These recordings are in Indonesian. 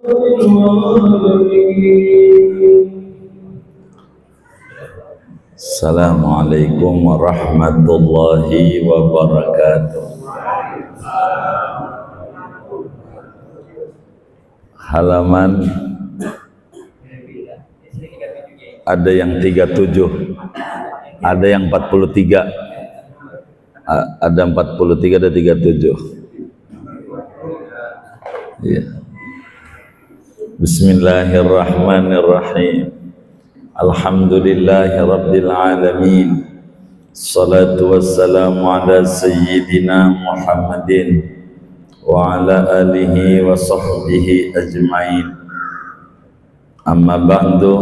Assalamualaikum warahmatullahi wabarakatuh. Halaman ada yang 37, ada yang 43, ada 43, ada 37. Ya. Bismillahirrahmanirrahim. Alhamdulillahi rabbil alamin. Salatu wassalamu ala sayyidina Muhammadin wa ala alihi wa sahbihi ajma'in. Amma ba'du,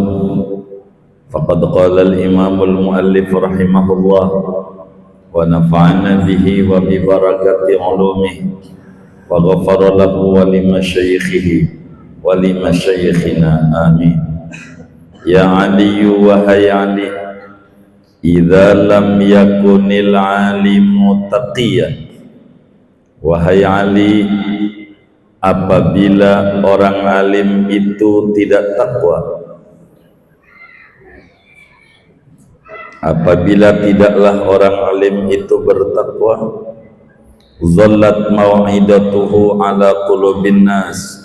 faqad qala al-imam al-muallif rahimahullah wa nafa'ana bihi wa bi barakati ulumihi wa ghafara lahu wa li masyayikhihi wa li masyayikhina amin. Ya Ali wa hay Ali, idza lam yakunil alimu taqiyan. Wahai Ali, apabila orang alim itu tidak takwa, apabila tidaklah orang alim itu bertakwa, zallat mau'idatuhu ala qulubin nas,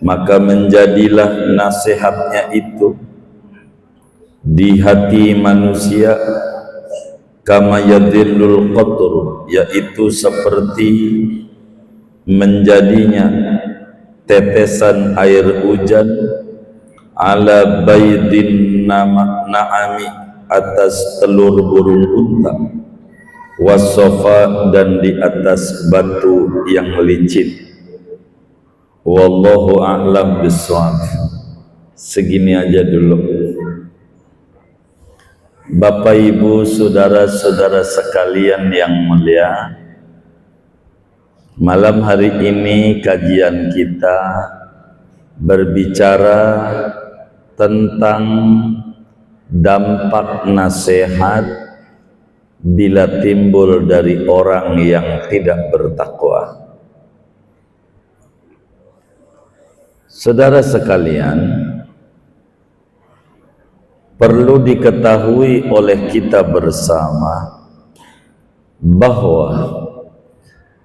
maka menjadilah nasihatnya itu di hati manusia kama yadhillul qatr, yaitu seperti menjadinya tetesan air hujan ala baydin na'ami, atas telur burung unta, wasofa, dan di atas batu yang licin. Wallahu a'lam bishawab. Segini aja dulu. Bapak Ibu, saudara-saudara sekalian yang mulia, malam hari ini kajian kita berbicara tentang dampak nasihat bila timbul dari orang yang tidak bertakwa. Saudara sekalian, perlu diketahui oleh kita bersama bahwa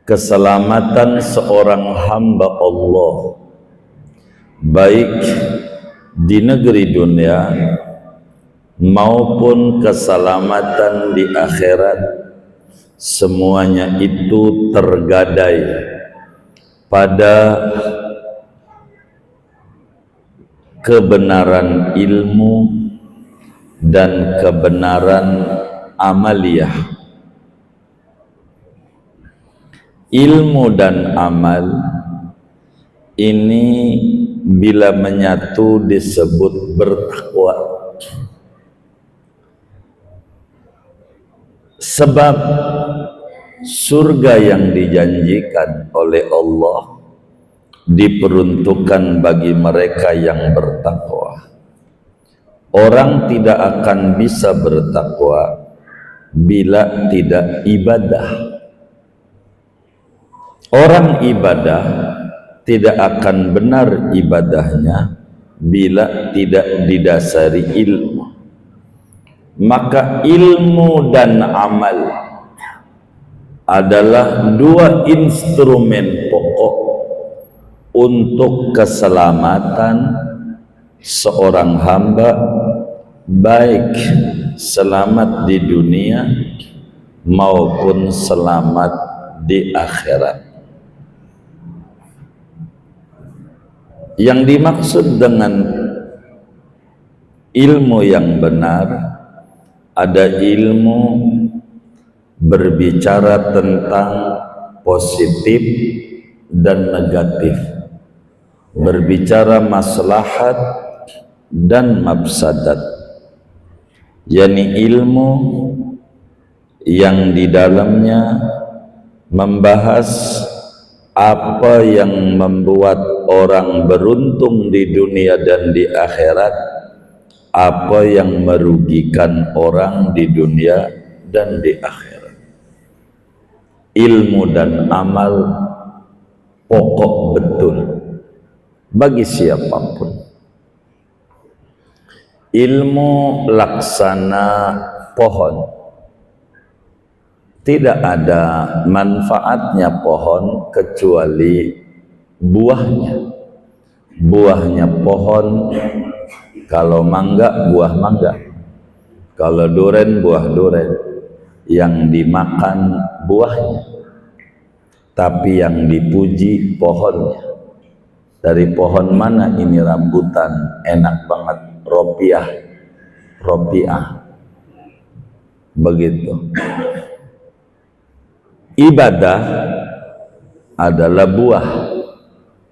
keselamatan seorang hamba Allah, baik di negeri dunia maupun keselamatan di akhirat, semuanya itu tergadai pada kebenaran ilmu dan kebenaran amaliyah. Ilmu dan amal ini bila menyatu disebut bertakwa. Sebab surga yang dijanjikan oleh Allah diperuntukkan bagi mereka yang bertakwa. Orang tidak akan bisa bertakwa bila tidak ibadah. Orang ibadah tidak akan benar ibadahnya bila tidak didasari ilmu. Maka ilmu dan amal adalah dua instrumen pokok untuk keselamatan seorang hamba, baik selamat di dunia maupun selamat di akhirat. Yang dimaksud dengan ilmu yang benar, ada ilmu berbicara tentang positif dan negatif, berbicara maslahat dan mafsadat, yakni ilmu yang di dalamnya membahas apa yang membuat orang beruntung di dunia dan di akhirat, apa yang merugikan orang di dunia dan di akhirat. Ilmu dan amal pokok betul. bagi siapapun. Ilmu laksana pohon. Tidak ada manfaatnya pohon kecuali buahnya. Buahnya pohon, kalau mangga buah mangga, kalau duren buah duren. Yang dimakan buahnya, tapi yang dipuji pohonnya. Dari pohon mana ini rambutan enak banget, ropiah, begitu. Ibadah adalah buah,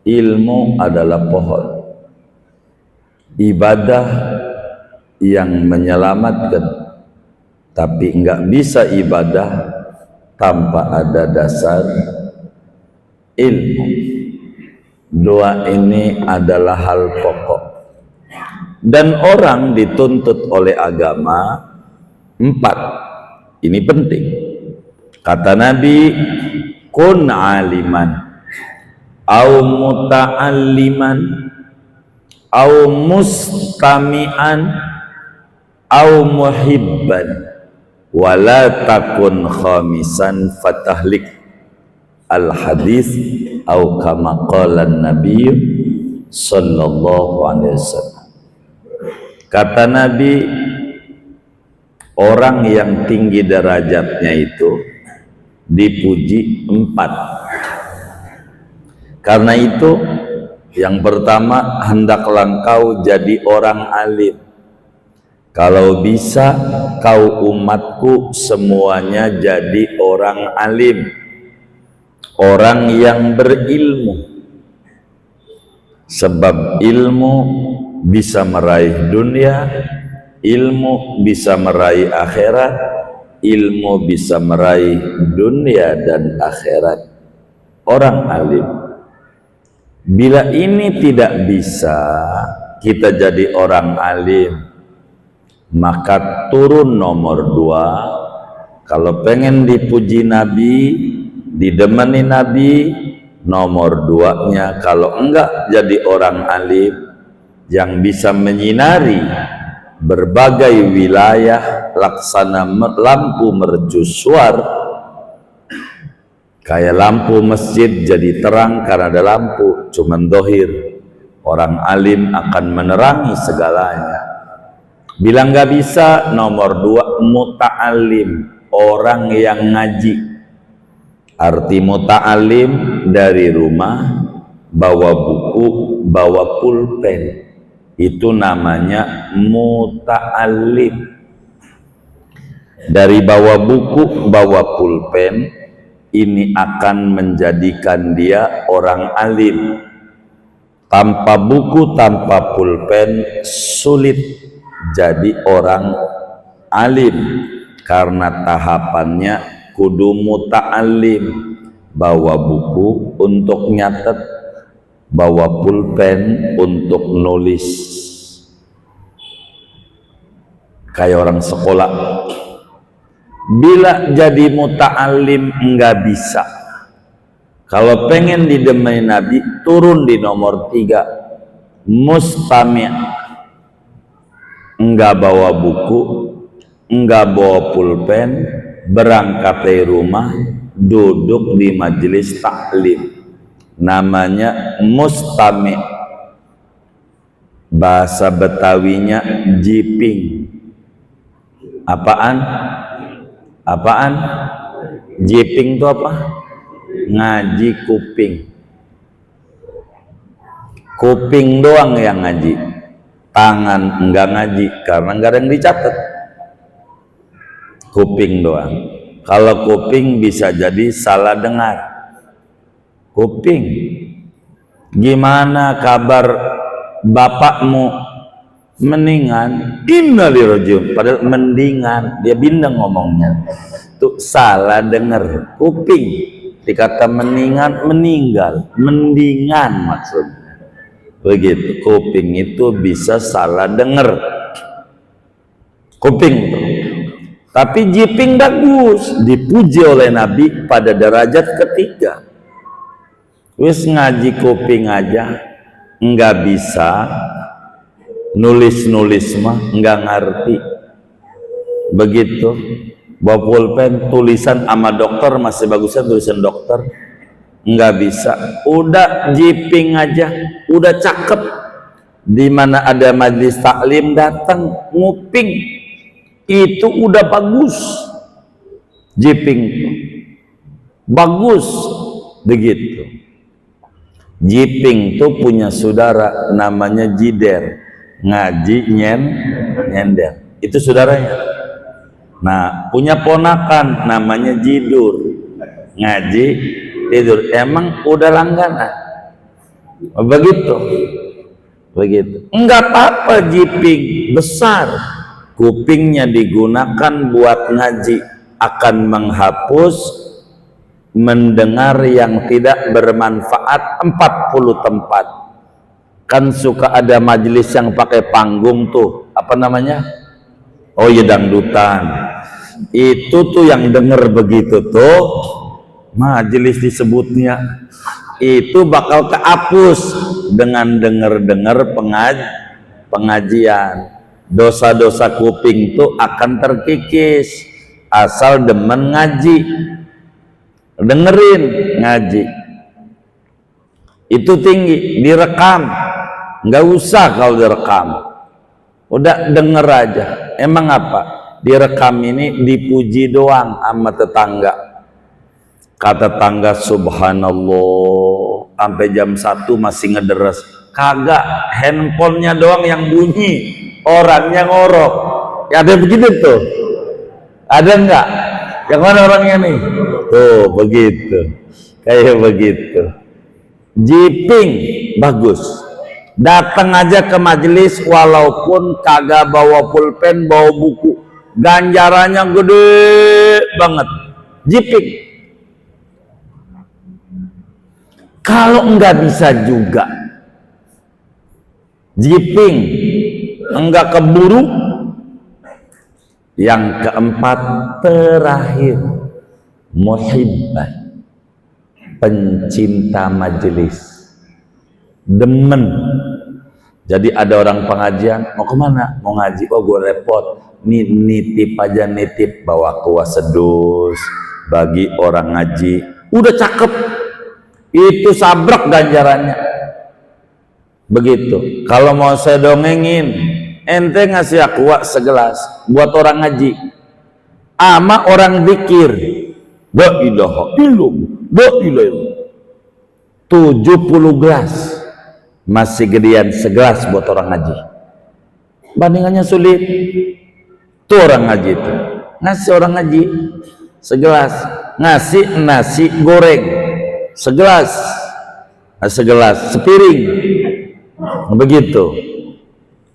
ilmu adalah pohon. Ibadah yang menyelamatkan, tapi enggak bisa ibadah tanpa ada dasar ilmu. Dua ini adalah hal pokok. Dan orang dituntut oleh agama 4. Ini penting. Kata Nabi, kun aliman, au muta'alliman, au mustami'an, au muhibban, wala takun khamisan fatahlik. Al-hadis au kama qala Nabi sallallahu alaihi wasallam. Kata Nabi, orang yang tinggi derajatnya itu dipuji 4. Karena itu yang pertama, hendaklah engkau jadi orang alim. Kalau bisa kau umatku semuanya jadi orang alim, orang yang berilmu. Sebab ilmu bisa meraih dunia, ilmu bisa meraih akhirat, ilmu bisa meraih dunia dan akhirat. Orang alim. Bila ini tidak bisa kita jadi orang alim, maka turun nomor 2. Kalau pengen dipuji Nabi, didemeni Nabi, nomor 2-nya kalau enggak jadi orang alim yang bisa menyinari berbagai wilayah laksana lampu mercusuar, kayak lampu masjid jadi terang karena ada lampu, cuman dohir. Orang alim akan menerangi segalanya. Bila nggak bisa, nomor 2 muta'alim, orang yang ngaji. Arti muta'alim dari rumah bawa buku, bawa pulpen, itu namanya muta'alim. Dari bawa buku, bawa pulpen, ini akan menjadikan dia orang alim. Tanpa buku, tanpa pulpen, sulit jadi orang alim, karena tahapannya kudu muta'alim. Bawa buku untuk nyatet, bawa pulpen untuk nulis. Kayak orang sekolah. Bila jadi muta'alim enggak bisa, kalau pengen didemai Nabi, turun di nomor 3, mustami'. Enggak bawa buku, enggak bawa pulpen, berangkat dari rumah, duduk di majelis taklim, namanya mustami'. Bahasa Betawinya jiping. Apaan? Jiping itu apa? Ngaji kuping. Kuping doang yang ngaji, tangan enggak ngaji karena enggak ada yang dicatat. Kuping doang. Kalau kuping bisa jadi salah dengar. Kuping. Gimana kabar bapakmu? Mendingan, innalillahi, padahal mendingan, dia bindeng ngomongnya. Itu salah dengar. Kuping dikata mendingan, meninggal, mendingan maksudnya. Begitu, kuping itu bisa salah dengar. Kuping itu. Tapi jiping bagus, dipuji oleh Nabi pada derajat ketiga. Wis ngaji kuping aja, nggak bisa nulis mah nggak ngerti. Begitu bawa pulpen tulisan sama dokter masih bagusnya tulisan dokter, nggak bisa. Udah jiping aja udah cakep, di mana ada majelis taklim datang nguping itu udah bagus, jiping bagus. Begitu. Jiping tuh punya saudara namanya Jider, ngaji nyender, itu saudaranya. Nah, punya ponakan namanya Jidur, ngaji tidur. Emang udah langganan. Begitu. Enggak apa-apa, jiping besar, kupingnya digunakan buat ngaji, akan menghapus mendengar yang tidak bermanfaat 40 tempat. Kan suka ada majelis yang pakai panggung tuh, apa namanya? Oh ya, dangdutan. Itu tuh yang denger begitu tuh majelis disebutnya, itu bakal kehapus dengan denger-denger pengajian. Dosa-dosa kuping tuh akan terkikis asal demen ngaji, dengerin ngaji. Itu tinggi, direkam. Nggak usah kalau direkam, udah denger aja. Emang apa? Direkam ini dipuji doang sama tetangga. Kata tetangga, subhanallah, sampai jam 1 masih ngederes. Kagak, handphonenya doang yang bunyi, orangnya ngorok. Ya, ada begitu tuh? Ada enggak? Yang mana orangnya nih? Tuh, begitu. Kayak begitu. Jiping bagus. Datang aja ke majelis walaupun kagak bawa pulpen, bawa buku, ganjarannya gede banget. Jiping. Kalau enggak bisa juga jiping, enggak keburu. Yang keempat terakhir, muhibbah, pencinta majelis, demen. Jadi ada orang pengajian, mau kemana? Mau ngaji. Oh, gue repot, nitip aja, nitip bawa kuah sedus bagi orang ngaji. Udah cakep, itu sabrak ganjarannya. Begitu. Kalau mau saya dongengin, ente ngasih aqua segelas buat orang ngaji, ama orang zikir, la ilaha illallah, la ilaha illallah, 70 gelas, masih gedean segelas buat orang ngaji. Bandingannya sulit. Tuh orang ngaji itu ngasih orang ngaji segelas, ngasih nasi goreng segelas, sepiring. Begitu.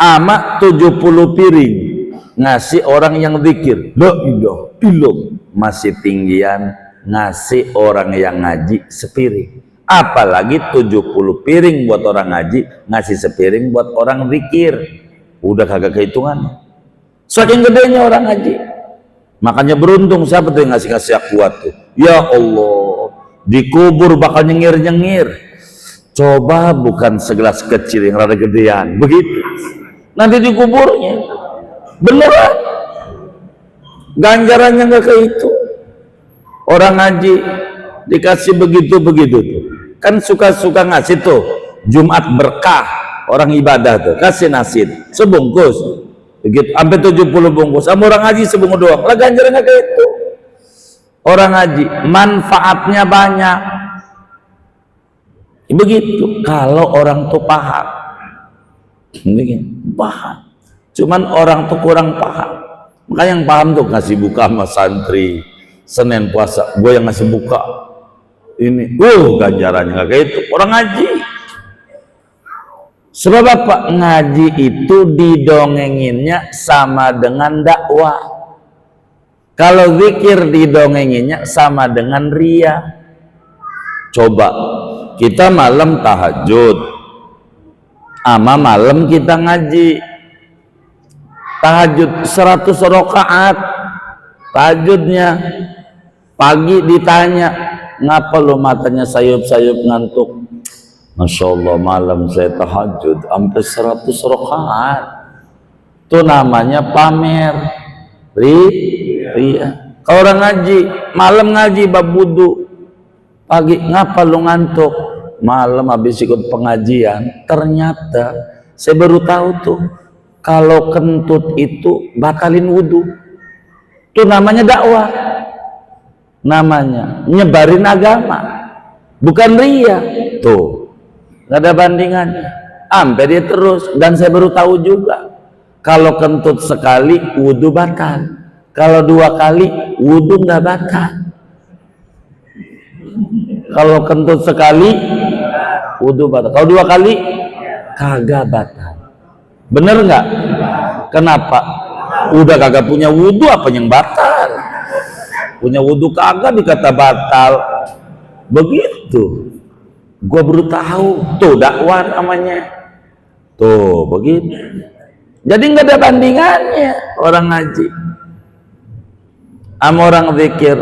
Ama 70 piring ngasih orang yang zikir, la ilaha illallah, masih tinggian ngasih orang yang ngaji sepiring. Apalagi 70 piring buat orang ngaji, ngasih sepiring buat orang zikir. Udah kagak kehitungan. Saking gedenya orang ngaji. Makanya beruntung siapa tuh yang ngasih akuat tuh. Ya Allah, dikubur bakal nyengir-nyengir. Coba bukan segelas kecil yang rada gedean, begitu. Nanti dikuburnya beneran ganjarannya nggak kehitung. Orang ngaji dikasih begitu tuh, kan suka ngasih tuh Jumat berkah, orang ibadah tuh kasih nasi sebungkus begitu, sampai 70 bungkus. Sama orang ngaji sebungkus doang lah, ganjarannya kehitung. Orang ngaji manfaatnya banyak. Begitu kalau orang tuh paham. Ini paham, cuman orang tuh kurang paham. Makanya yang paham tuh ngasih buka sama santri Senin puasa, gue yang ngasih buka ini, ganjarannya gak kayak itu orang ngaji. Sebab apa? Ngaji itu didongenginnya sama dengan dakwah. Kalau zikir didongenginnya sama dengan ria. Coba kita malam tahajud, ama malam kita ngaji. Tahajud 100 rakaat tahajudnya. Pagi ditanya, ngapa lu matanya sayup-sayup ngantuk? Masya Allah, malam saya tahajud sampai 100 rakaat. Itu namanya pamer. Ria. Kalau orang ngaji, malam ngaji bab wudu, pagi ngapa lu ngantuk? Malam habis ikut pengajian, ternyata saya baru tahu tuh kalau kentut itu batalin wudu. Itu namanya dakwah, namanya nyebarin agama, bukan ria. Tuh nggak ada bandingannya. Sampai dia terus, dan saya baru tahu juga kalau kentut sekali wudu batal, kalau 2 kali wudu nggak batal. Kalau kentut sekali wudu batal, kalau 2 kali kagak batal. Bener nggak? Kenapa? Udah kagak punya wudu apa yang batal? Punya wudu kagak dikata batal. Begitu. Gua baru tahu. Tuh dakwah namanya. Tuh begitu. Jadi nggak ada bandingannya orang ngaji sama orang zikir.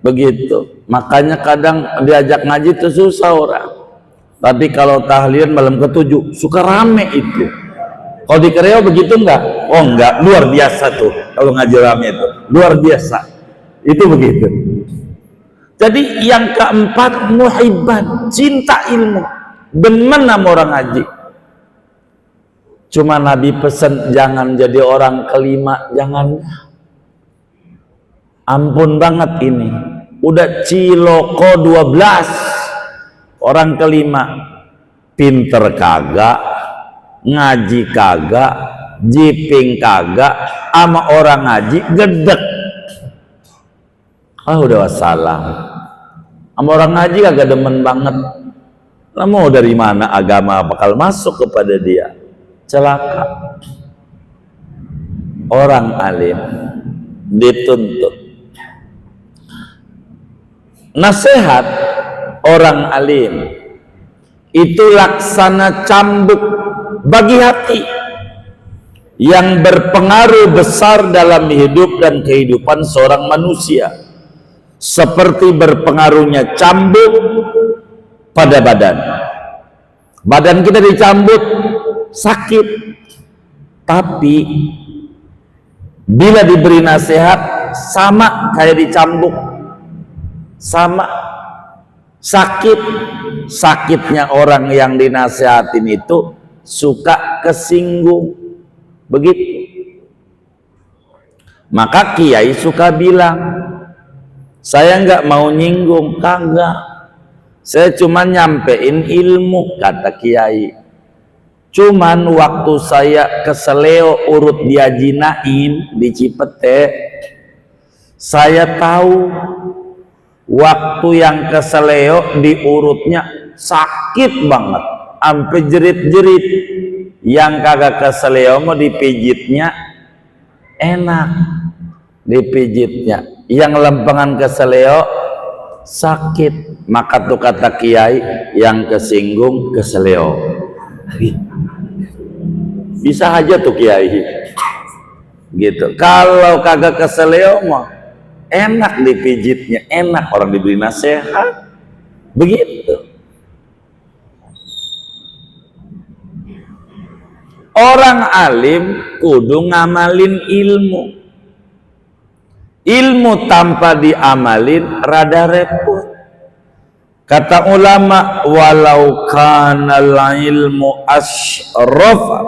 Begitu. Makanya kadang diajak ngaji itu susah orang. Tapi kalau tahlilan malam ke-7 suka rame itu. Kalau di Kreo begitu enggak? Oh enggak, luar biasa tuh. Kalau ngaji rame itu luar biasa. Itu begitu. Jadi yang keempat, muhibban, cinta ilmu, demen sama orang ngaji. Cuma Nabi pesan jangan jadi orang kelima, jangan. Ampun banget ini. Udah ciloko 12, orang kelima, pinter kagak, ngaji kagak, jiping kagak, sama orang ngaji gedek. Udah wassalam. Sama orang ngaji kagak demen banget. Lah mau dari mana agama bakal masuk kepada dia? Celaka. Orang alim dituntut. Nasihat orang alim itu laksana cambuk bagi hati yang berpengaruh besar dalam hidup dan kehidupan seorang manusia, seperti berpengaruhnya cambuk pada badan. Badan kita dicambuk sakit, tapi bila diberi nasihat sama kayak dicambuk, sama sakit. Sakitnya orang yang dinasihatin itu suka kesinggung, begitu. Maka kiai suka bilang, saya nggak mau nyinggung, kagak. Saya cuma nyampein ilmu, kata kiai. Cuman waktu saya ke Seleo urut di Haji Naim di Cipete, saya tahu waktu yang ke Seleo diurutnya sakit banget, sampai jerit-jerit. Yang kagak ke Seleo mau dipijitnya enak, dipijitnya. Yang lempengan ke Seleo sakit. Maka tuh kata kiai, yang kesinggung ke Seleo. Bisa aja tuh kiai gitu. Kalau kagak ke Seleo mah enak dipijitnya, enak orang diberi nasihat, begitu. Orang alim kudu ngamalin ilmu. Ilmu tanpa diamalin rada repot. Kata ulama, walau kana ilmu asrafa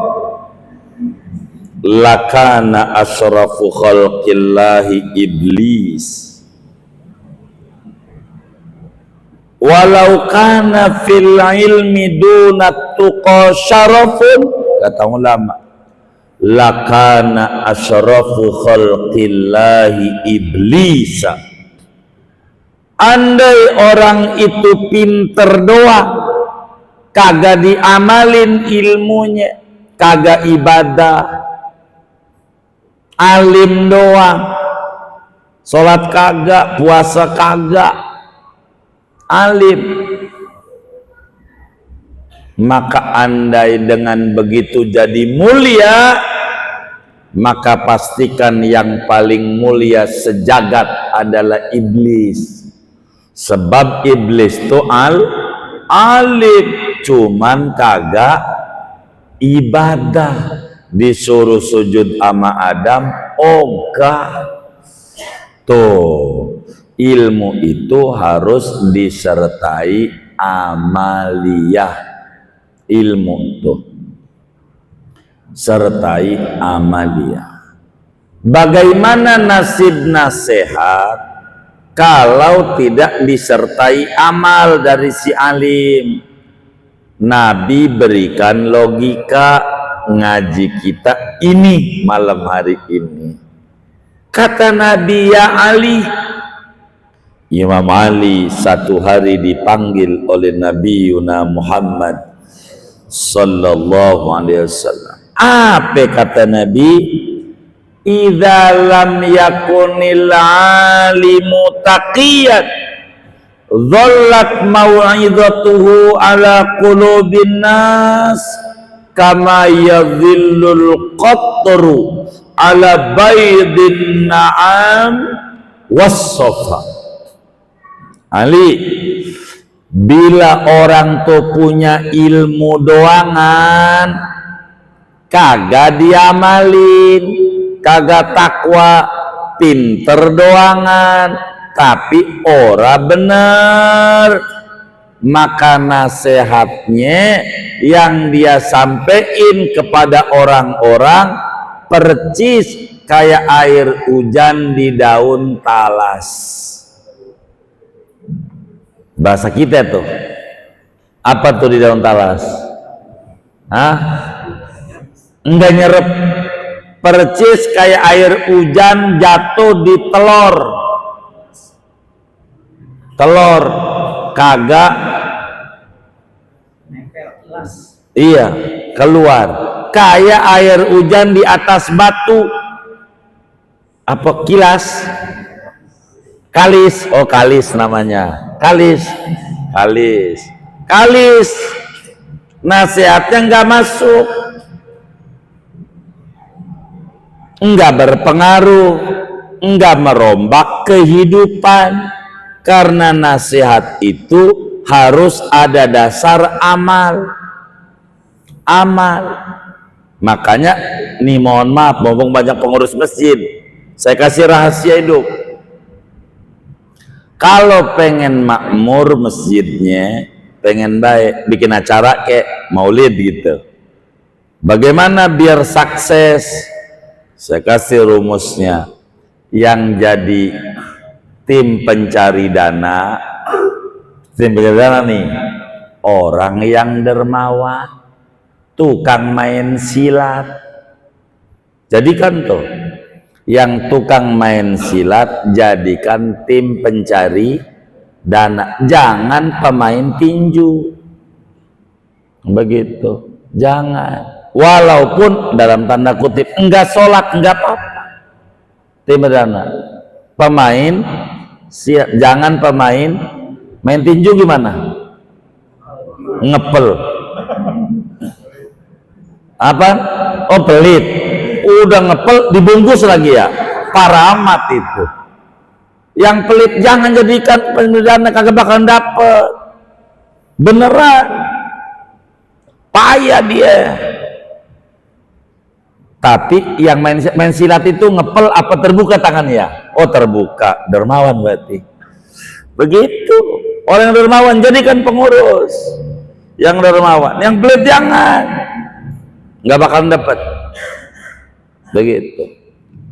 lakana asrafu khalqillahi iblis. Walau kana fil ilmi dunat tuqa syarafun, kata ulama, lakana asrafu khalqillahi iblisa. Andai orang itu pinter doang, kagak diamalin ilmunya, kagak ibadah, alim doang, sholat kagak, puasa kagak, alim, maka andai dengan begitu jadi mulia, maka pastikan yang paling mulia sejagat adalah iblis. Sebab iblis itu alim, cuman kagak ibadah. Disuruh sujud sama Adam, ogah. Tuh, ilmu itu harus disertai amaliyah. Ilmu itu sertai amaliyah. Bagaimana nasib nasihat kalau tidak disertai amal dari si alim? Nabi berikan logika ngaji kita ini malam hari ini. Kata Nabi, ya Ali, Imam Ali satu hari dipanggil oleh Nabi Yuna Muhammad sallallahu alaihi wasallam. Apa kata Nabi? Idza lam yakunil alimu taqiyan dhallat mau'izatuhu ala qulubin nas kama yadhillul qatru ala baydin na'am was-safa. Ali, bila orang tuh punya ilmu doangan, kagak diamalin, kagak takwa, pinter doangan, tapi ora bener, maka nasihatnya yang dia sampein kepada orang-orang percis kayak air hujan di daun talas. Bahasa kita tuh apa tuh di daun talas? Hah? Enggak nyerep. Percis kayak air hujan jatuh di telur kagak iya keluar, kayak air hujan di atas batu. Apa kilas? Kalis. Oh, kalis namanya. Kalis. Nasihatnya nggak masuk, nggak berpengaruh, nggak merombak kehidupan. Karena nasihat itu harus ada dasar amal. Makanya nih, mohon maaf, ngomong banyak pengurus masjid, saya kasih rahasia hidup. Kalau pengen makmur masjidnya, pengen baik, bikin acara kayak maulid gitu. Bagaimana biar sukses? Saya kasih rumusnya. Yang jadi tim pencari dana nih, orang yang dermawan, tukang main silat. Jadikan tuh yang tukang main silat, jadikan tim pencari dana, jangan pemain tinju. Begitu, jangan. Walaupun dalam tanda kutip enggak sholat, enggak apa-apa, tim dana. Pemain jangan pemain main tinju. Gimana? Ngepel apa? Oh, pelit. Udah ngepel dibungkus lagi ya, para amat itu. Yang pelit jangan jadikan pendana, kagak bakal dapet. Beneran payah dia. Tapi yang main silat itu ngepel apa terbuka tangannya? Oh, terbuka, dermawan berarti. Begitu. Orang yang dermawan jadikan pengurus. Yang dermawan, yang pelit jangan. Nggak bakal dapat. Begitu.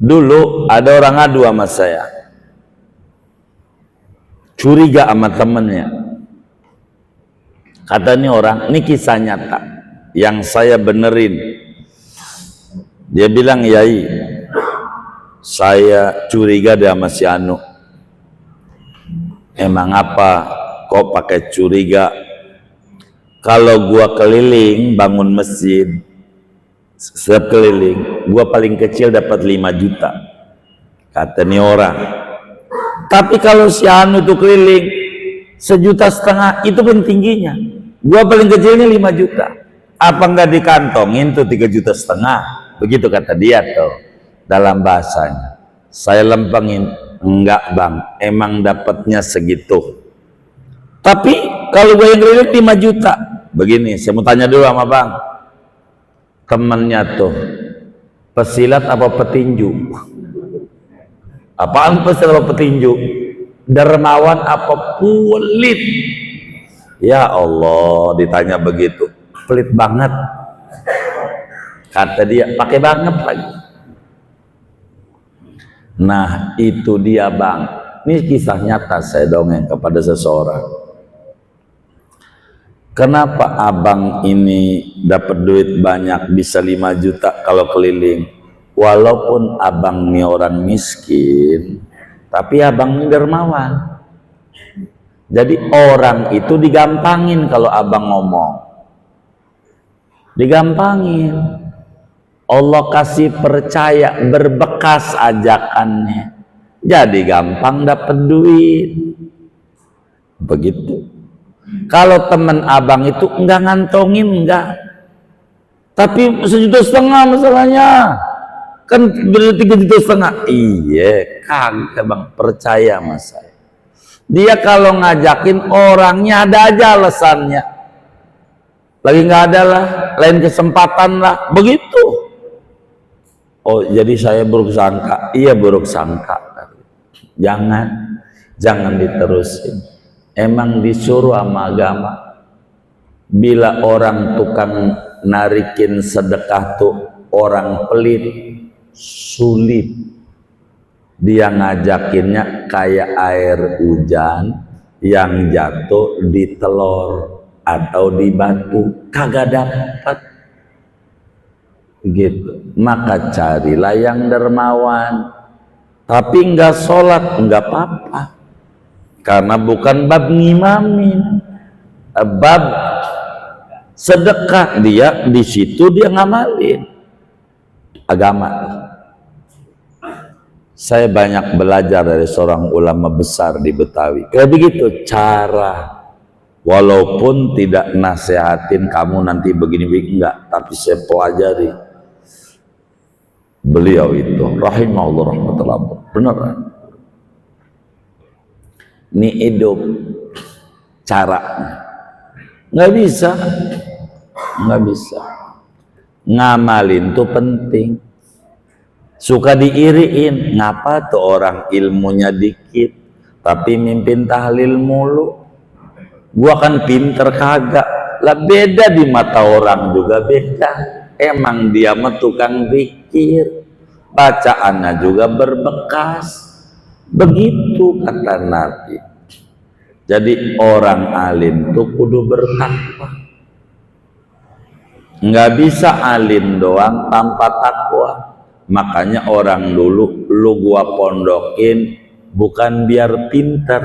Dulu ada orang ngadu sama saya, curiga sama temennya. Kata nih orang, ini kisah nyata yang saya benerin. Dia bilang, Yai, saya curiga dia sama si Anu. Emang apa kok pakai curiga? Kalau gua keliling bangun masjid, setiap keliling gua paling kecil dapat 5 juta, kata nih orang. Tapi kalau si Anu tuh keliling 1,5 juta, itu pun tingginya. Gua paling kecilnya 5 juta. Apa enggak dikantongin tuh 3,5 juta? Begitu kata dia tuh dalam bahasanya. Saya lempengin, enggak bang, emang dapatnya segitu. Tapi kalau gue yang keliling 5 juta, begini, saya mau tanya dulu sama bang, temennya tuh pesilat apa petinju? Apaan pesilat apa petinju? Dermawan apa pelit? Ya Allah, ditanya begitu, pelit banget. Kata dia, pakai banget lagi. Nah itu dia bang, ini kisah nyata saya dongeng kepada seseorang. Kenapa abang ini dapat duit banyak, bisa 5 juta kalau keliling? Walaupun abang ini orang miskin, tapi abang ini dermawan. Jadi orang itu digampangin kalau abang ngomong, digampangin. Allah kasih percaya, berbekas ajakannya, jadi gampang dapat duit. Begitu. Kalau teman abang itu enggak ngantongin, enggak, tapi 1,5 juta masalahnya, kan beli 3,5 juta. Iya, kagak bang, percaya sama saya. Dia kalau ngajakin orangnya ada aja alasannya, lagi nggak ada lah, lain kesempatan lah, begitu. Oh jadi saya buruk sangka? Iya buruk sangka. Jangan diterusin. Emang disuruh sama agama. Bila orang tukang narikin sedekah tuh orang pelit, sulit. Dia ngajakinnya kayak air hujan yang jatuh di telur atau di batu, kagak dapat. Gitu. Maka carilah yang dermawan, tapi enggak sholat enggak apa-apa, karena bukan bab ngimamin, bab sedekah. Dia di situ dia ngamalin agama. Saya banyak belajar dari seorang ulama besar di Betawi, kayak begitu cara. Walaupun tidak nasehatin kamu nanti begini-begini, enggak, tapi saya pelajari. Beliau itu rahimahullah rahmatullah, beneran ini hidup cara nggak bisa ngamalin tuh penting. Suka diiriin, ngapa tuh orang ilmunya dikit tapi mimpin tahlil mulu, gua kan pinter, kagak lah, beda di mata orang juga beda. Emang dia mah tukang zikir, bacaannya juga berbekas. Begitu kata Nabi. Jadi orang alim tuh kudu bertakwa. Nggak bisa alim doang tanpa takwa. Makanya orang dulu lu gua pondokin bukan biar pinter,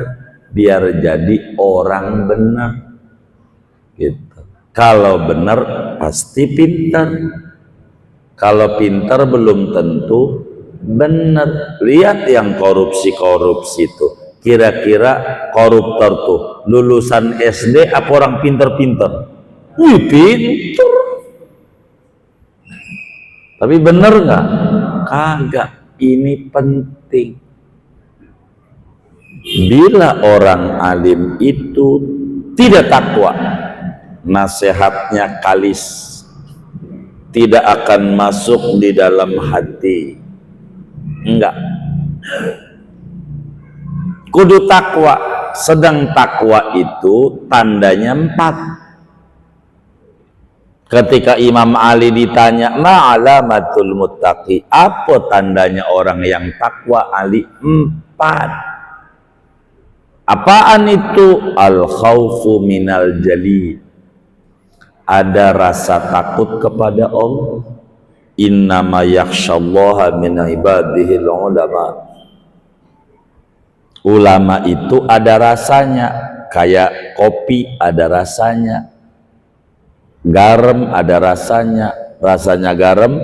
biar jadi orang benar. Gitu. Kalau benar pasti pintar, kalau pintar belum tentu benar. Lihat yang korupsi itu, kira-kira koruptor tuh lulusan SD apa orang pintar-pintar? Wih, pintar, tapi benar nggak? Kagak. Ini penting. Bila orang alim itu tidak takwa, nasihatnya kalis, tidak akan masuk di dalam hati. Enggak. Kudu takwa. Sedang takwa itu tandanya 4. Ketika Imam Ali ditanya, ma alamatul muttaqi, apa tandanya orang yang takwa? Ali, 4. Apaan itu? Al khaufu minal jali, ada rasa takut kepada Allah. Innama yakhsyallaha min ibadihil ulama. Ulama itu ada rasanya, kayak kopi ada rasanya, garam ada rasanya, rasanya garam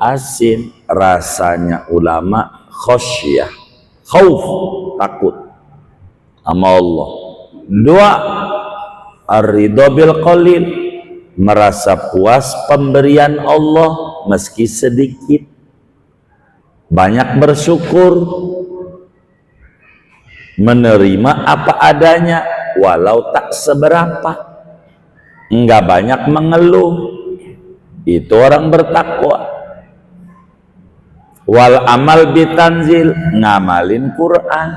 asin, rasanya ulama khosyah, khauf, takut sama Allah. 2, ar-ridha bil qalil, merasa puas pemberian Allah meski sedikit, banyak bersyukur, menerima apa adanya walau tak seberapa. enggak banyak mengeluh, itu orang bertakwa. Wal amal bitanzil, ngamalin Quran.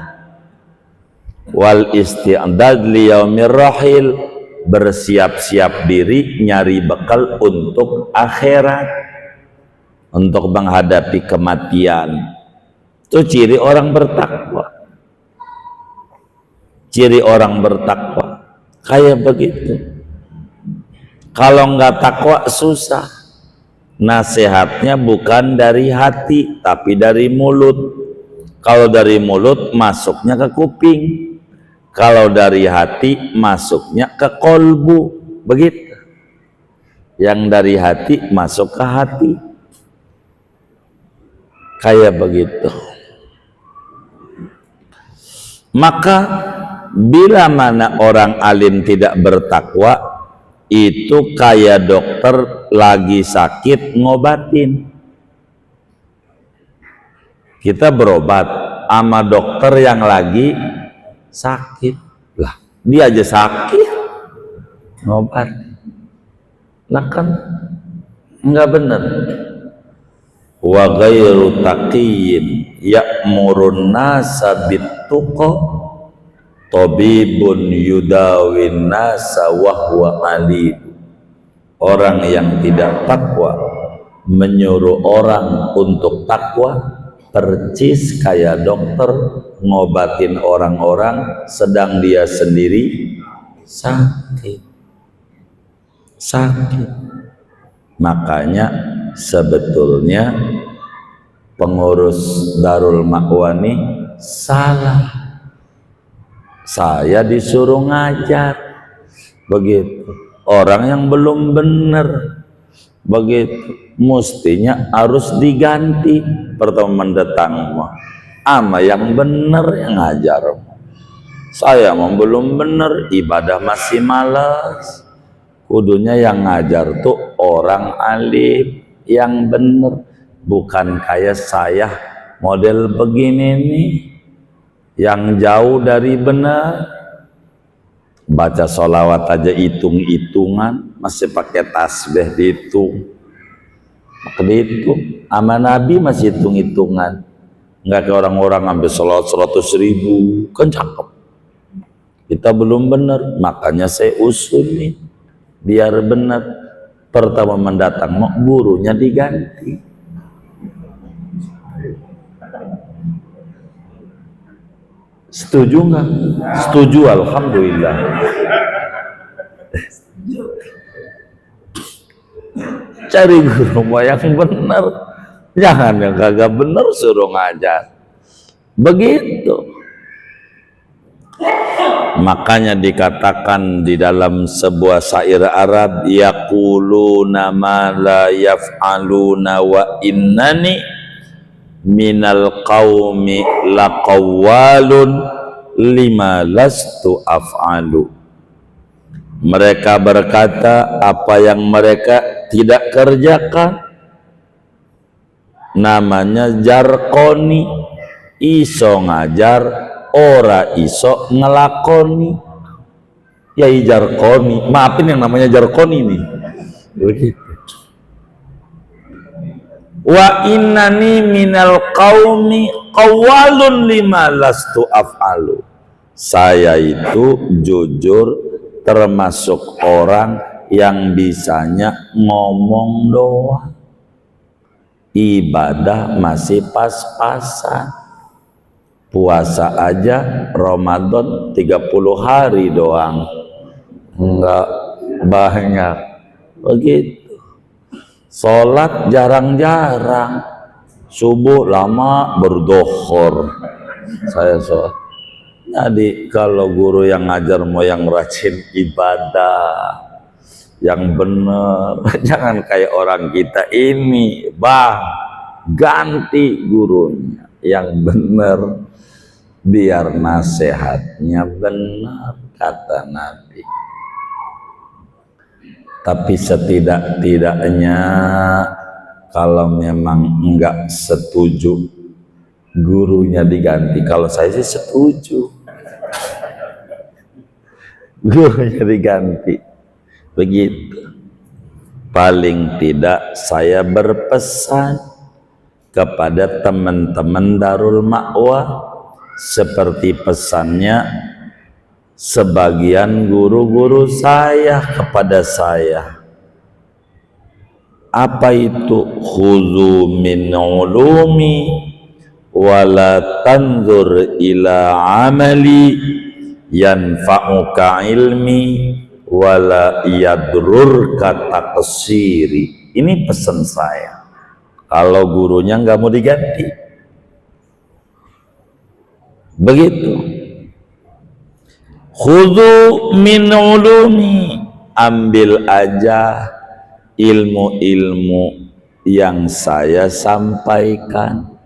Wal isti'dad liyaumir rahil, bersiap-siap diri nyari bekal untuk akhirat, untuk menghadapi kematian. Itu ciri orang bertakwa. Ciri orang bertakwa kayak begitu. Kalau enggak takwa susah. Nasihatnya bukan dari hati tapi dari mulut. Kalau dari mulut masuknya ke kuping, kalau dari hati masuknya ke kolbu, begitu. Yang dari hati masuk ke hati, kayak begitu. Maka bila mana orang alim tidak bertakwa, itu kayak dokter lagi sakit ngobatin. Kita berobat sama dokter yang lagi sakit. Lah, dia aja sakit ngobat. Lah kan enggak benar. Wa ghairu taqiyyin ya'murun nasa bittuqa tabibun yudawin nasa wahwa alim. Orang yang tidak takwa menyuruh orang untuk takwa, percis kayak dokter ngobatin orang-orang sedang dia sendiri sakit. Makanya sebetulnya pengurus Darul Ma'wa ini salah. Saya disuruh ngajar begitu. Orang yang belum benar begitu, mestinya harus diganti. Pertama mendatang ama yang benar yang ngajar. Saya belum benar, ibadah masih malas. Kudunya yang ngajar tuh orang alim yang benar, bukan kayak saya model begini nih, yang jauh dari benar. Baca sholawat aja hitung-hitungan, masih pakai tasbih dihitung. Maka dihitung, sama Nabi masih hitung-hitungan. Enggak kayak orang-orang ambil sholawat 100.000, kan cakep. Kita belum benar, makanya saya usulin biar benar. Pertama mendatang gurunya diganti. Setuju nggak? Setuju, alhamdulillah. Cari guru yang benar, jangan yang kagak benar suruh ngajar. Begitu. Makanya dikatakan di dalam sebuah syair Arab, yaquluna ma la yaf'aluna wa innani minal qaumi laqawwalun lima lastu af'alu. Mereka berkata apa yang mereka tidak kerjakan, namanya jarkoni. Iso ngajar, ora iso ngelakoni. Ya jarkoni, maafin yang namanya jarkoni nih. Begitu. Wa innani minal qaumi qawwalun lima lastu af'alu. Saya itu jujur termasuk orang yang bisanya ngomong doang, ibadah masih pas-pasan. Puasa aja Ramadan 30 hari doang, enggak banyak. Begitu. Sholat jarang-jarang, subuh lama berdohor. Saya sholat. Jadi kalau guru yang ngajar mau yang rajin ibadah, yang benar, jangan kayak orang kita ini, bang, ganti gurunya yang benar, biar nasihatnya benar, kata Nabi. Tapi setidak-tidaknya kalau memang enggak setuju gurunya diganti, kalau saya sih setuju gurunya diganti. Begitu. Paling tidak saya berpesan kepada teman-teman Darul Ma'wah seperti pesannya sebagian guru-guru saya kepada saya. Apa itu? Khudhu min ulumi wala tanzur ila amali yanfa'uka ilmi wala yadrurka taqsiri. Ini pesan saya. Kalau gurunya nggak mau diganti, begitu. Khudhu min ulumi, ambil aja ilmu-ilmu yang saya sampaikan.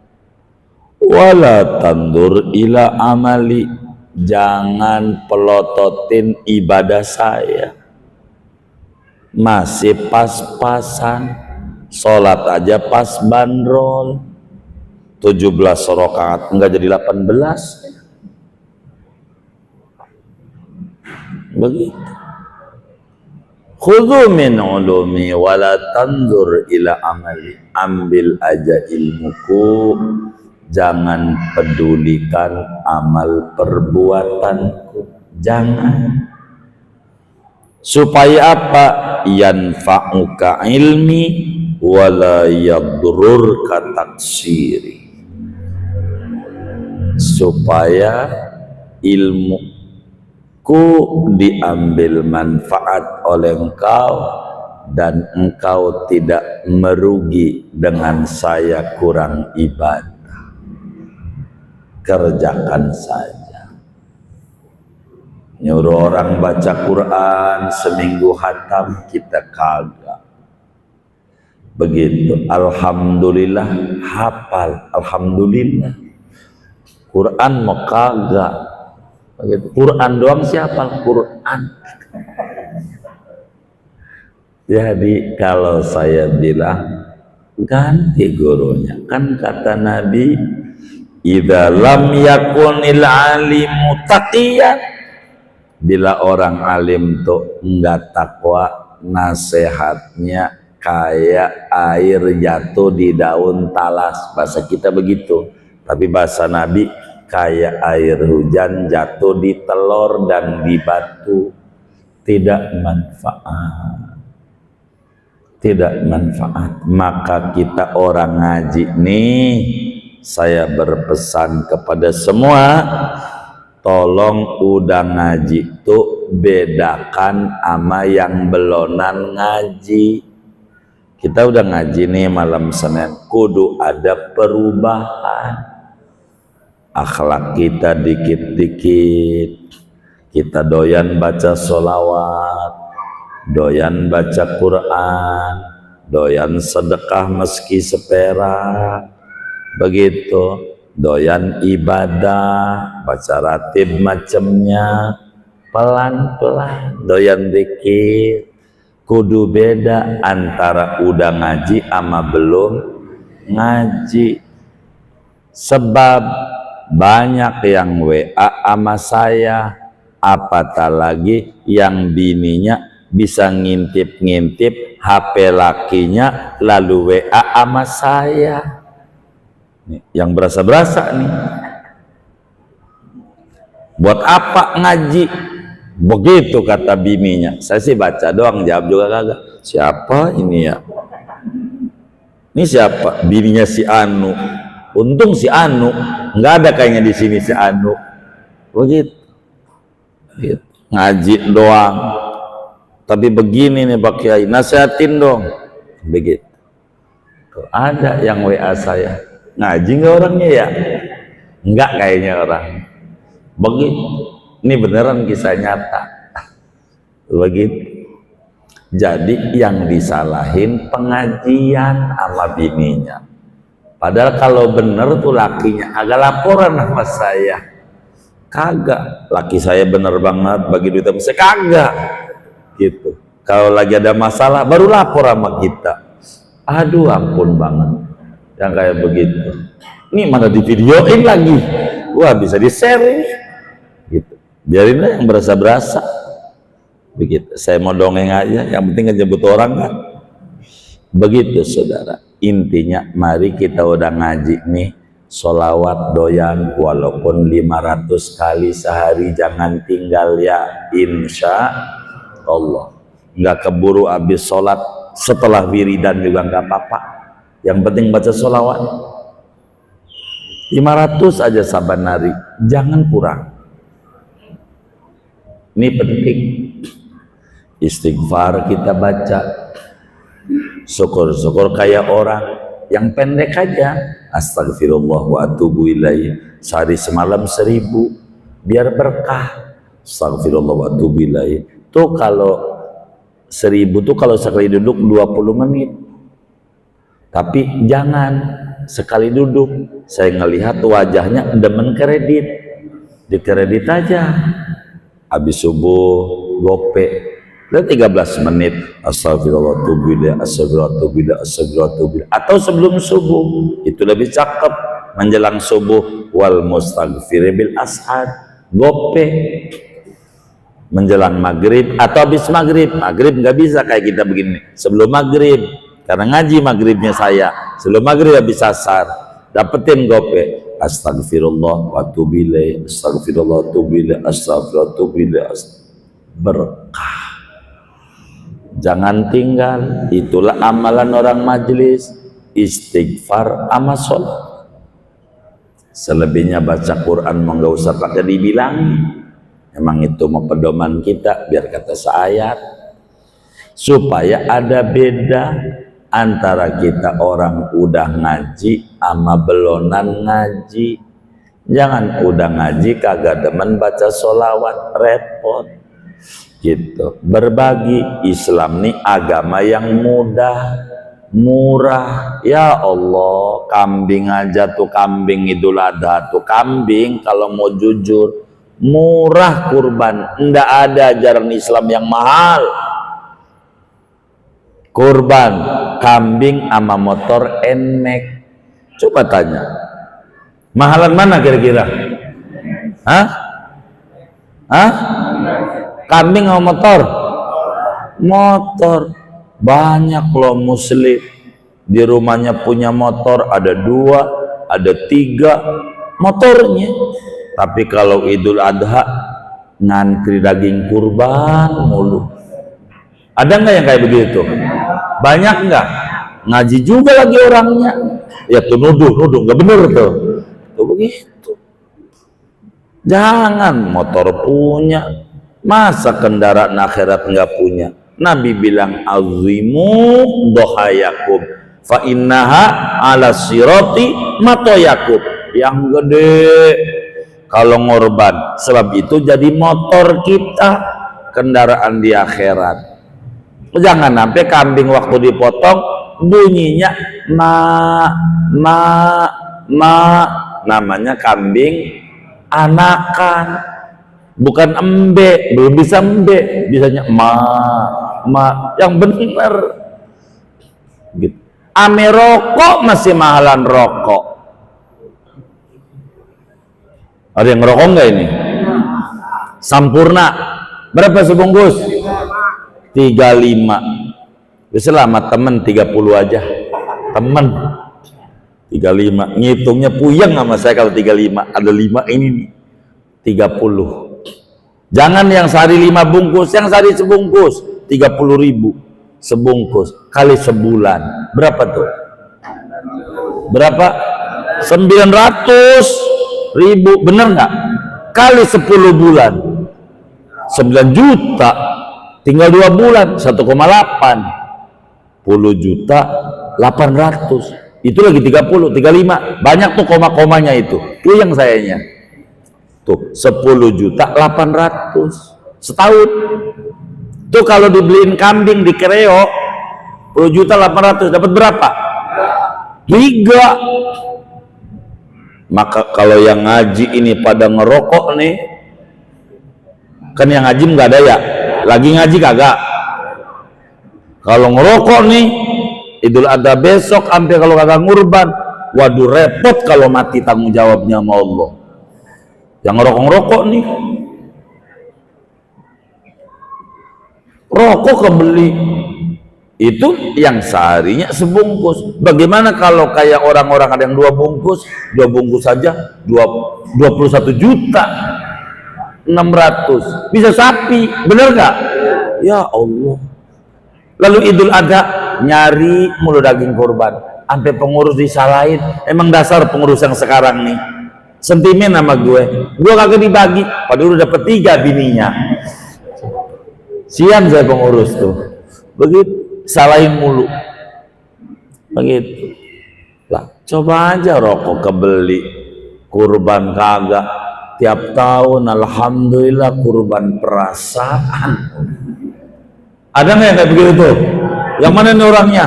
Wala tandur ila amali, jangan pelototin ibadah saya. Masih pas-pasan, sholat aja pas bandrol, 17 rakaat enggak jadi 18. Begitu. Khudhu min ulumi wala tanzur ila amali, ambil aja ilmuku, jangan pedulikan amal perbuatanku. Jangan. Supaya apa? Yanfa'uka ilmi wala yadrurka taksiri, supaya ilmuku diambil manfaat oleh engkau dan engkau tidak merugi dengan saya kurang ibadah. Kerjakan saja. Nyuruh orang baca Quran seminggu khatam, kita kagak. Begitu. Alhamdulillah hafal, alhamdulillah. Quran mau kagak. Begitu. Quran doang siapa? Quran. Jadi kalau saya bilang ganti gurunya, kan kata Nabi, idza lam yakunil alimu taqiyan, bila orang alim tuh enggak takwa, nasihatnya kayak air jatuh di daun talas, bahasa kita begitu. Tapi bahasa Nabi kayak air hujan jatuh di telur dan di batu, tidak manfaat, tidak manfaat. Maka kita orang ngaji nih, saya berpesan kepada semua, tolong udah ngaji tuh bedakan ama yang belonan ngaji. Kita udah ngaji nih malam Senin, kudu ada perubahan. Akhlak kita dikit-dikit, kita doyan baca sholawat, doyan baca Quran, doyan sedekah meski seperak, begitu, doyan ibadah, baca ratib macamnya, pelan-pelan, doyan dikit. Kudu beda antara udah ngaji sama belum ngaji. Sebab banyak yang WA sama saya, apatah lagi yang bininya bisa ngintip-ngintip HP lakinya lalu WA sama saya. Nih, yang berasa-berasa nih. Buat apa ngaji? Begitu kata bininya. Saya sih baca doang, jawab juga kagak. Siapa ini ya? Ini siapa? Bininya si Anu. Untung si Anu, nggak ada kayaknya di sini si Anu. Begitu. Begitu. Ngaji doang. Tapi begini nih Pak Kiai, nasihatin dong. Begitu. Tuh, ada yang WA saya. Ngaji nggak orangnya ya? Nggak kayaknya orang. Begitu. Ini beneran kisah nyata. Begitu. Jadi yang disalahin pengajian sama bininya. Padahal kalau bener tuh lakinya agak laporan sama saya. Kagak. Laki saya bener banget bagi duit sama saya, kagak. Gitu. Kalau lagi ada masalah baru lapor sama kita. Aduh ampun banget. Yang kayak begitu. Ini mana di videoin lagi. Wah bisa di share ini. Gitu. Biarinlah yang berasa-berasa. Begitu. Saya mau dongeng aja, yang penting ngejemput orang kan. Begitu saudara. Intinya mari kita udah ngaji nih, sholawat doyan walaupun 500 kali sehari, jangan tinggal ya, insya Allah. Nggak keburu habis sholat, setelah wiridan juga nggak apa-apa, yang penting baca sholawat 500 aja saban hari, jangan kurang. Ini penting. Istighfar kita baca, syukur-syukur kayak orang yang pendek aja, astagfirullah wa atubu ilaih, sehari semalam 1000 biar berkah. Astagfirullah wa atubu ilaih tuh kalau 1000 tuh kalau sekali duduk 20 menit, tapi jangan sekali duduk. Saya ngelihat wajahnya demen kredit, dikredit aja, habis subuh gope dan 13 menit astagfirullah tubillah astagfirullah astagfirullah, atau sebelum subuh itu lebih cakep, menjelang subuh wal mustaghfir bil ashar gope, menjelang maghrib atau habis maghrib. Maghrib nggak bisa kayak kita begini, sebelum maghrib karena ngaji maghribnya saya, sebelum maghrib habis asar dapetin gope astagfirullah wa tubillah astagfirullah tubillah astagfirullah tubillah, berkah. Jangan tinggal. Itulah amalan orang majelis, istighfar sama sholat. Selebihnya baca Quran mau nggak usah pakai dibilang, emang itu mau pedoman kita biar kata seayat, supaya ada beda antara kita orang udah ngaji sama belonan ngaji. Jangan udah ngaji kagak demen baca sholawat, repot gitu. Berbagi, Islam nih agama yang mudah, murah. Ya Allah, kambing aja tuh, kambing Idul Adha tuh, kambing kalau mau jujur murah kurban, ndak ada ajaran Islam yang mahal. Kurban kambing sama motor NMAX, coba tanya mahalan mana kira-kira? Kambing sama motor? Motor. Banyak loh muslim di rumahnya punya motor, ada 2, ada 3 motornya, tapi kalau Idul Adha ngantri daging kurban mulu. Ada nggak yang kayak begitu? Banyak nggak? Ngaji juga lagi orangnya, ya tuh nuduh nggak bener tuh begitu. Jangan motor punya, masa kendaraan akhirat nggak punya. Nabi bilang azimu dohayakum fa innaha ala sirati matoyakum, yang gede kalau ngorban, sebab itu jadi motor kita, kendaraan di akhirat. Jangan sampai kambing waktu dipotong bunyinya namanya kambing anakan, bukan embe, belum bisa embe, bisanya yang benar gitu. Ame rokok masih mahalan rokok. Ada yang ngerokok nggak ini? Sampurna berapa sebungkus? 35. Selamat temen 30 aja. Temen 35. Ngitungnya puyeng sama saya kalau 35. Ada 5 ini nih. 30. Jangan yang sehari 5 bungkus, yang sehari sebungkus 30.000 sebungkus kali sebulan berapa tuh? Berapa? 900.000, bener nggak? Kali 10 bulan 9 juta, tinggal 2 bulan 1,8, 10 juta 800, itu lagi 30, 35, banyak tuh koma-komanya itu yang sayanya tuh 10 juta 800 setahun. Tuh kalau dibeliin kambing di Kreo 10 juta 800 dapat berapa? 3. Maka kalau yang ngaji ini pada ngerokok nih, kan yang ngaji nggak ada ya, lagi ngaji kagak. Kalau ngerokok nih Idul Adha besok, hampir kalau kagak ngurban, waduh repot kalau mati tanggung jawabnya sama Allah. Yang ngerokok nih rokok kebeli. Itu yang seharinya sebungkus. Bagaimana kalau kayak orang-orang ada yang 2 bungkus saja 21 juta 600, bisa sapi, bener gak? Ya Allah. Lalu Idul Adha nyari mulu daging kurban, sampai pengurus disalahin. Emang dasar pengurus yang sekarang nih sentimen sama gue kagak dibagi, padahal udah dapet 3 bininya. Sian saya pengurus tuh, begitu salahin mulu begitu lah. Coba aja rokok kebeli, kurban kagak. Tiap tahun alhamdulillah kurban perasaan. Ada nggak yang kayak begitu tuh? Yang mana nih orangnya?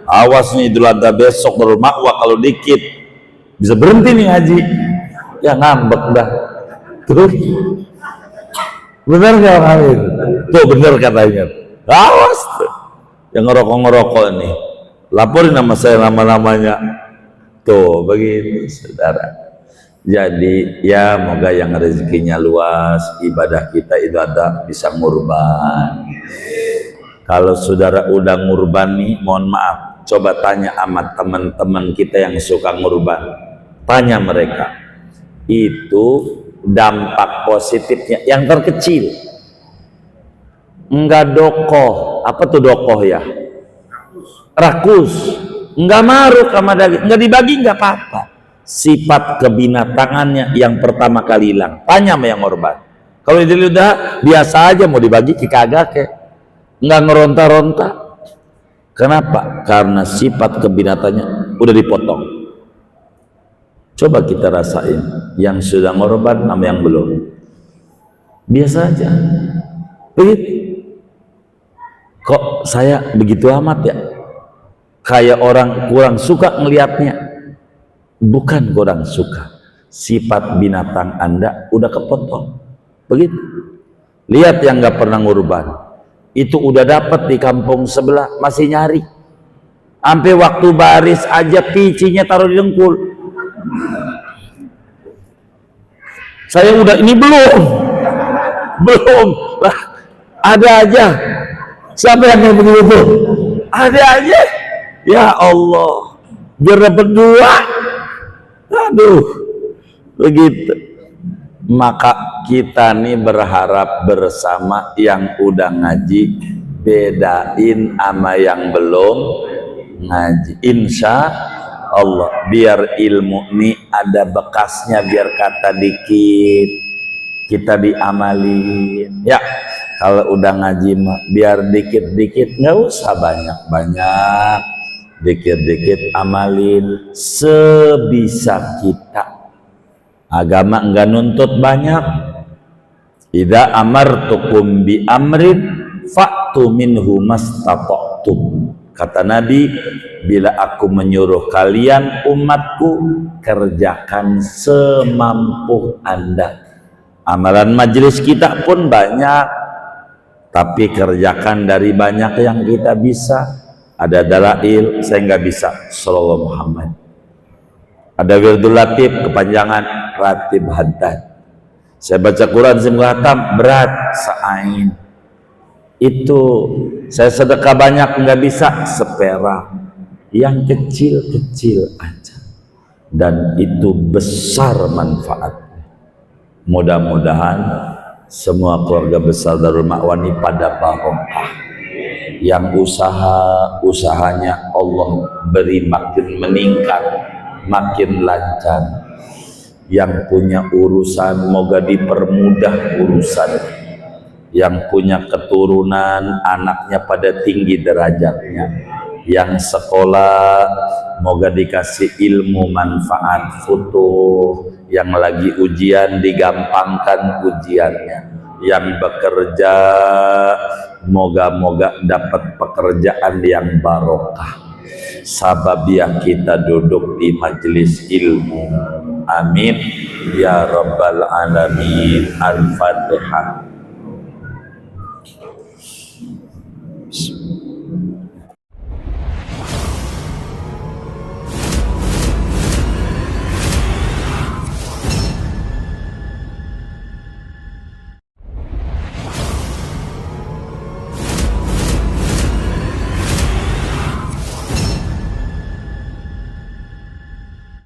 Awas nih Idul Adha besok baru makwah, kalau dikit bisa berhenti nih ngaji. Ya ngambek dah. Terus bener nggak orang itu? Tuh bener katanya. Awas tuh yang ngerokok nih, laporin nama saya nama-namanya. Tuh begitu saudara. Jadi ya moga yang rezekinya luas, ibadah kita itu ada bisa ngurban. Kalau saudara udah ngurban nih, mohon maaf, coba tanya sama teman-teman kita yang suka ngurban, tanya mereka itu dampak positifnya yang terkecil. Enggak dokoh, apa tuh dokoh ya? Rakus, enggak maruk sama daging, enggak dibagi enggak apa-apa. Sifat kebinatangannya yang pertama kali hilang. Tanya sama yang ngorban. Kalau Idul Adha biasa aja, mau dibagi kagak ke, enggak ngeronta-ronta. Kenapa? Karena sifat kebinatannya udah dipotong. Coba kita rasain yang sudah ngorban sama yang belum. Biasa aja. Begitu. Kok saya begitu amat ya? Kayak orang kurang suka ngelihatnya. Bukan kurang suka, sifat binatang Anda udah kepotong. Begitu. Lihat yang gak pernah ngurban, itu udah dapat di kampung sebelah masih nyari. Sampai waktu baris aja picinya taruh di dengkul. Saya udah ini belum lah, ada aja. Siapa yang begitu tuh? Ada aja. Ya Allah, biar dapat 2. Aduh, begitu. Maka kita nih berharap bersama yang udah ngaji, bedain sama yang belum ngaji. Insya Allah, biar ilmu nih ada bekasnya, biar kata dikit kita diamalin. Ya, kalau udah ngaji mah biar dikit-dikit, nggak usah banyak-banyak, dikit-dikit amalin sebisa kita. Agama enggak nuntut banyak. Idza amartukum bi amrin fa'tu minhu mastata'tum. Kata Nabi, bila aku menyuruh kalian umatku, kerjakan semampu Anda. Amalan majelis kita pun banyak, tapi kerjakan dari banyak yang kita bisa. Ada dalail, saya nggak bisa, sallallahu Muhammad. Ada wirdul latif, kepanjangan, ratib haddad. Saya baca Quran semua berat, sa'ain. Itu saya sedekah banyak nggak bisa, seperak. Yang kecil-kecil aja, dan itu besar manfaatnya. Mudah-mudahan semua keluarga besar Darul Ma'wani pada barokah. Yang usahanya Allah beri makin meningkat, makin lancar. Yang punya urusan moga dipermudah urusan. Yang punya keturunan anaknya pada tinggi derajatnya. Yang sekolah moga dikasih ilmu manfaat futuh. Yang lagi ujian digampangkan ujiannya. Yang bekerja moga-moga dapat pekerjaan yang barokah. Sababiah kita duduk di majelis ilmu. Amin ya rabbal alamin. Al-Fatihah.